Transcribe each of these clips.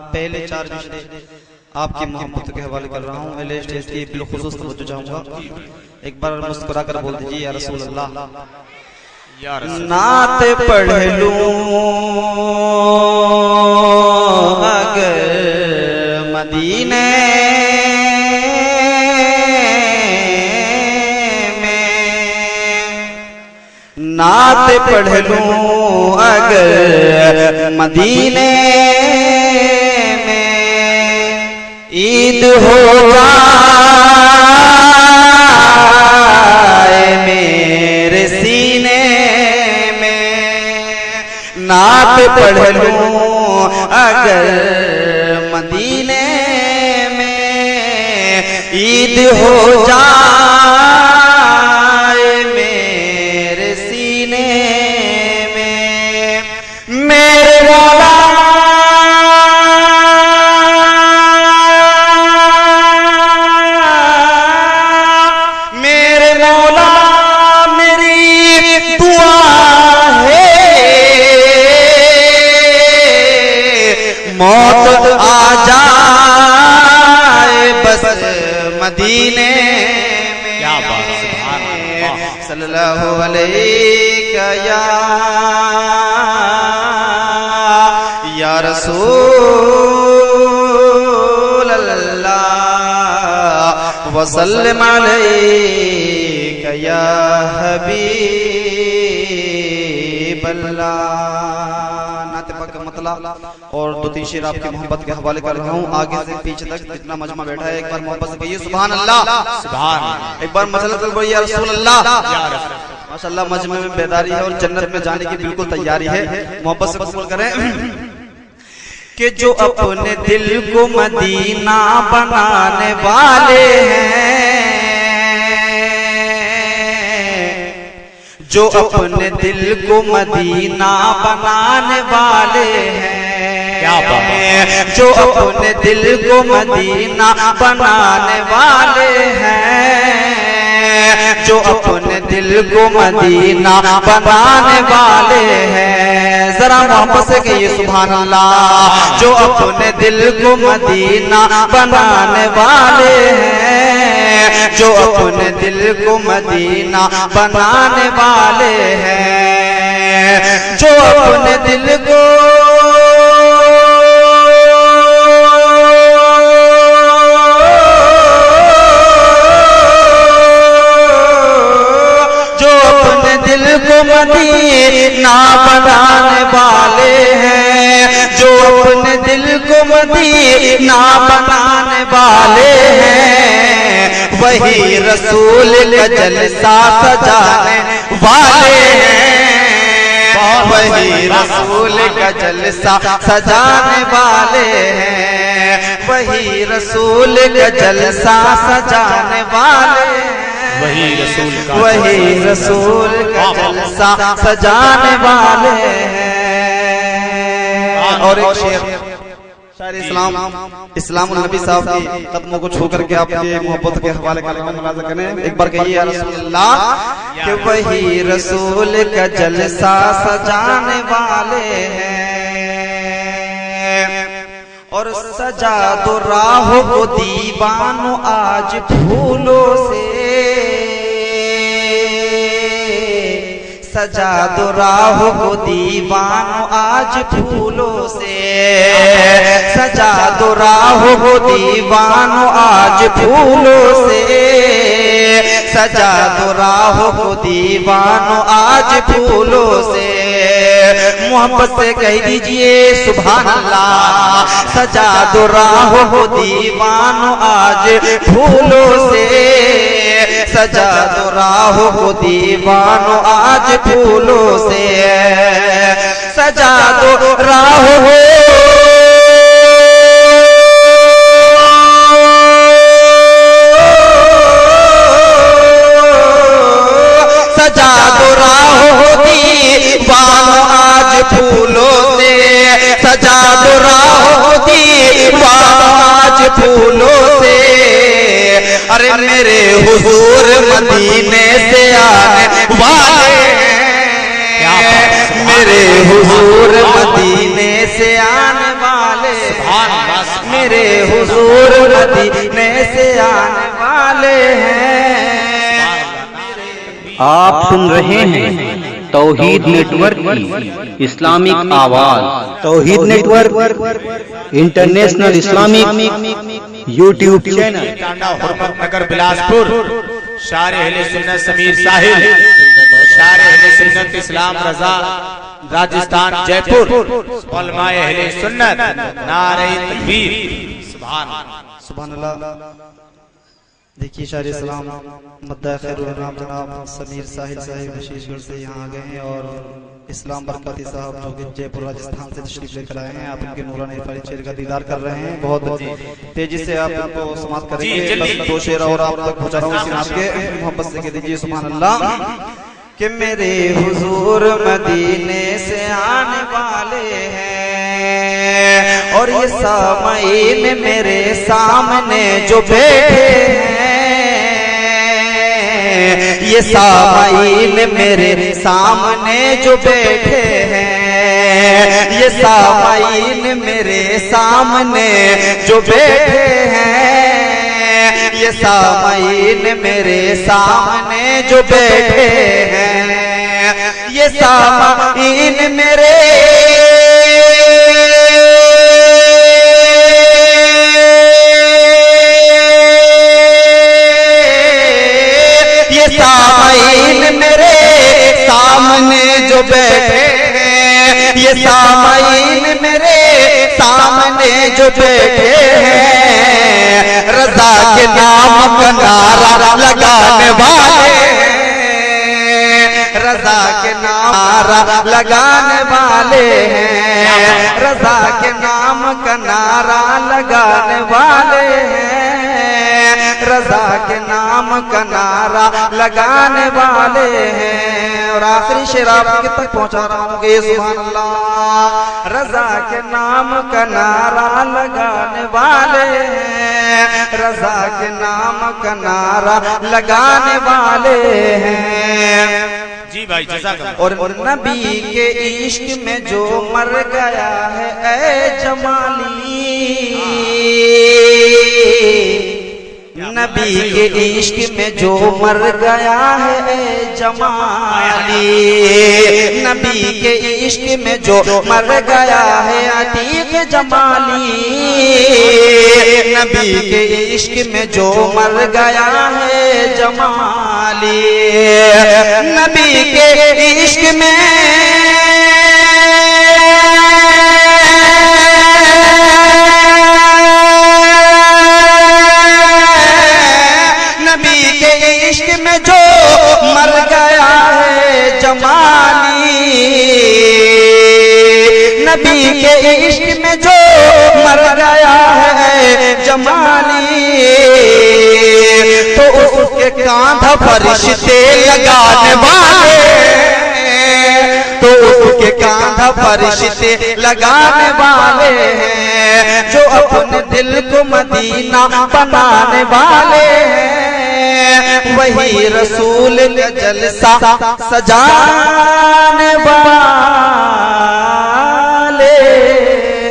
पहले 4 रिश्ते आपकी मोहब्बत के हवाले कर रहा हूँ। पहले स्टेज की बिलखुसूस तवज्जो चाहूंगा। एक बार मुस्कुरा कर बोल दीजिए या रसूल अल्लाह। नात पढ़ लूं अगर मदीने में, नात पढ़ लूं अगर मदीने में, ईद हो जाए मेरे सीने में, नात पढ़ लूं अगर मदीने में, ईद हो जाए मेरे सीने में। मेरे मौला मौत आ जाए बस मदीने में। क्या बात है, सल्लल्लाहु अलैहि या रसूल अल्लाह व सल्लम अलैका या हबीब अल्लाह। और 2-3 शेर आपकी मोहब्बत के हवाले कर रहा हूँ। आगे से पीछे तक जितना मजमा बैठा है एक बार मोहब्बत से कहिए सुभान अल्लाह, सुभान। एक बार मसलत बोलिए या रसूल अल्लाह। माशाअल्लाह मजमे में बेदारी है और जन्नत में जाने की बिल्कुल तैयारी है। मोहब्बत से कबूल करें कि जो अपने दिल को मदीना बनाने वाले हैं, जो अपने दिल को मदीना बनाने वाले हैं, जो अपने दिल को मदीना बनाने वाले हैं, जो अपने दिल को मदीना बनाने वाले हैं। जरा मोहब्बत से कहिए सुभान अल्लाह। जो अपने दिल को मदीना बनाने वाले हैं, जो अपने दिल को मदीना बनाने वाले हैं, जो अपने दिल को मदीना बनाने वाले हैं, जो अपने दिल को मदीना बनाने वाले हैं, वही रसूल का जलसा सजाने वाले हैं, वही रसूल का जलसा सजाने वाले हैं, वही रसूल का जलसा सजाने वाले हैं, वही रसूल का जलसा सजाने वाले हैं। और एक शेर शायर इस्लाम नबी साहब की कदमों को छू करके आपके मोहब्बत के हवाले करें। एक बार कहिए या रसूल अल्लाह कि वही रसूल का जलसा सजाने वाले हैं। और सजा दो राह को दीवानों आज फूलों से, सजा दो राह को दीवानों आज फूलों से, सजा दो राह को दीवानों आज फूलों से, सजा दो राह को दीवानों आज फूलों से। मोहब्बत से कह दीजिए सुभान अल्लाह। सजा दो राह को दीवानों आज फूलों से, सजा दो राह को दीवानों आज फूलों से, सजा दो राह हो सजा दो राह हो दीवानों आज फूलों से, सजा दो राह हो दीवानों आज फूलों से। अरे मेरे हुजूर मदीने से आने वाले हैं, मेरे हुजूर मदीने से आने वाले। मेरे हुजूर मदीने से आने वाले हैं। आप सुन रहे हैं तौहीद नेटवर्क की इस्लामिक आवाज। Tauheed network international Islamic YouTube channel. नगर बिलासपुर, शार अहले सुन्नत समीर साहिल, शार अहले सुन्नत इस्लाम रजा राजस्थान जयपुर, उलमाए अहले सुन्नत नारे तकबीर। सुभान अल्लाह। देखिए शारे सलाम मद्दा खैरुल नाम जनाब समीर साहिल साहिब विशेषगढ़ से यहाँ आ गए हैं और इस्लाम बरकती साहब जो कि जयपुर राजस्थान से तशरीफ लेकर आए हैं। आप इनके नूरानी परिचय का दीदार कर रहे हैं। बहुत तेजी से आप इनको समाप्त करेंगे। बस 2 शेर और आप तक पहुँचा रहा हूँ इसी नाम के मोहब्बत से कह दीजिए सुभान अल्लाह। कि मेरे हुजूर मदीने से आने वाले हैं और ये सामईन मेरे सामने जो बैठे हैं, ये सामईन मेरे सामने जो बैठे हैं, ये सामईन मेरे सामने जो बैठे हैं, ये सामईन मेरे सामने जो बैठे हैं, ये सामईन मेरे सामईन मेरे सामने जो बैठे हैं, ये सामईन मेरे सामने जो बैठे हैं, रज़ा के नाम का नारा लगाने वाले हैं, रज़ा के नारा लगाने वाले हैं, रज़ा के नाम का नारा लगाने वाले हैं, रज़ा के नाम का नारा लगाने वाले हैं। और आखिरी शेर आपके तक पहुंचा रहा हूँ कि सुभान अल्लाह। रज़ा के नाम का नारा लगाने वाले हैं, रज़ा के नाम का नारा लगाने वाले हैं। जी भाई जज़ाकल्लाह। और नबी के इश्क में जो मर गया है ऐ जमाली, नबी के इश्क में जो मर गया है जमाली, नबी के इश्क में जो मर गया है अतीक जमाली, नबी के इश्क में जो मर गया है जमाली, नबी के इश्क में जो मर गया है जमाली, नबी के इश्क में जो मर गया है जमाली, तो उसके कांधा फरिश्ते लगाने वाले, तो उसके कांधा फरिश्ते लगाने वाले हैं, जो अपने दिल को मदीना बनाने वाले हैं, वही रसूल का जलसा सजाने वाले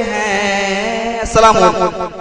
हैं। अस्सलाम वालेकुम।